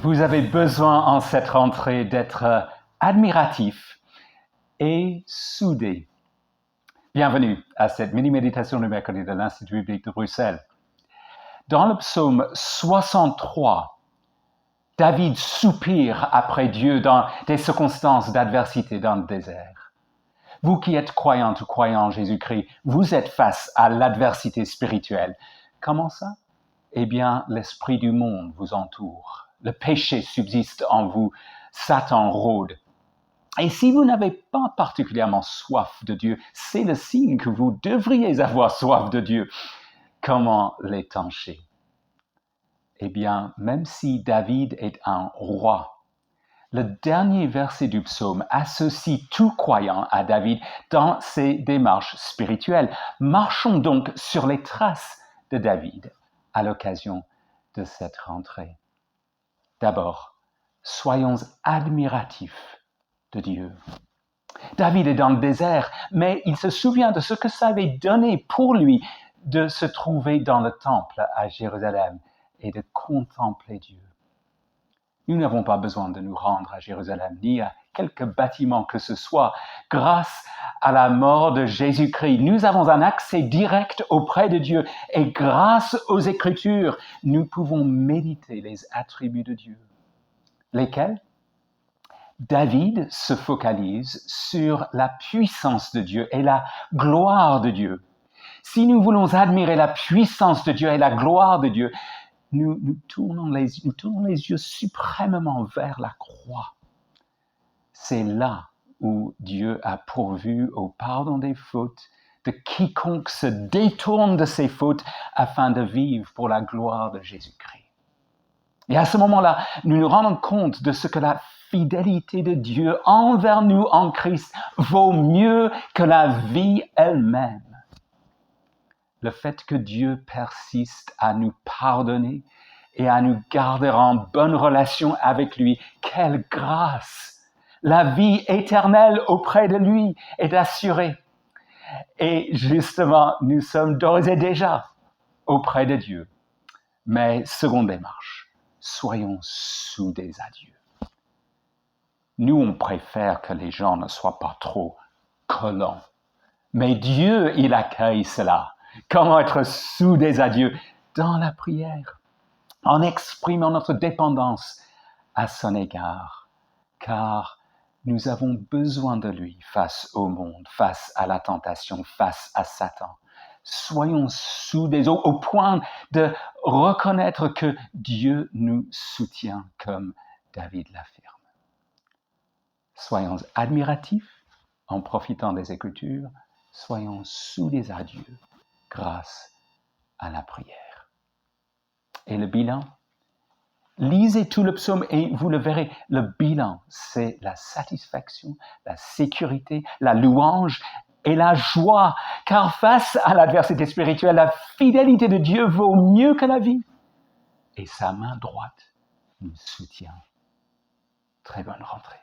Vous avez besoin en cette rentrée d'être admiratif et soudé. Bienvenue à cette mini-méditation du mercredi de l'Institut biblique de Bruxelles. Dans le psaume 63, David soupire après Dieu dans des circonstances d'adversité dans le désert. Vous qui êtes croyantes ou croyants en Jésus-Christ, vous êtes face à l'adversité spirituelle. Comment ça? Eh bien, l'esprit du monde vous entoure. Le péché subsiste en vous, Satan rôde. Et si vous n'avez pas particulièrement soif de Dieu, c'est le signe que vous devriez avoir soif de Dieu. Comment l'étancher? Eh bien, même si David est un roi, le dernier verset du psaume associe tout croyant à David dans ses démarches spirituelles. Marchons donc sur les traces de David à l'occasion de cette rentrée. D'abord, soyons admiratifs de Dieu. David est dans le désert, mais il se souvient de ce que ça avait donné pour lui de se trouver dans le temple à Jérusalem et de contempler Dieu. Nous n'avons pas besoin de nous rendre à Jérusalem, ni à quelque bâtiment que ce soit. Grâce à la mort de Jésus-Christ, nous avons un accès direct auprès de Dieu. Et grâce aux Écritures, nous pouvons méditer les attributs de Dieu. Lesquels? David se focalise sur la puissance de Dieu et la gloire de Dieu. Si nous voulons admirer la puissance de Dieu et la gloire de Dieu, nous tournons les yeux suprêmement vers la croix. C'est là où Dieu a pourvu au pardon des fautes de quiconque se détourne de ses fautes afin de vivre pour la gloire de Jésus-Christ. Et à ce moment-là, nous nous rendons compte de ce que la fidélité de Dieu envers nous en Christ vaut mieux que la vie elle-même. Le fait que Dieu persiste à nous pardonner et à nous garder en bonne relation avec lui, quelle grâce! La vie éternelle auprès de lui est assurée. Et justement, nous sommes d'ores et déjà auprès de Dieu. Mais seconde démarche, soyons soudés à Dieu. Nous, on préfère que les gens ne soient pas trop collants. Mais Dieu, il accueille cela. Comment être soudés à Dieu? Dans la prière, en exprimant notre dépendance à son égard. Car nous avons besoin de lui face au monde, face à la tentation, face à Satan. Soyons soudés au point de reconnaître que Dieu nous soutient comme David l'affirme. Soyons admiratifs en profitant des Écritures, soyons soudés à Dieu grâce à la prière. Et le bilan? Lisez tout le psaume et vous le verrez. Le bilan, c'est la satisfaction, la sécurité, la louange et la joie. Car face à l'adversité spirituelle, la fidélité de Dieu vaut mieux que la vie. Et sa main droite nous soutient. Très bonne rentrée.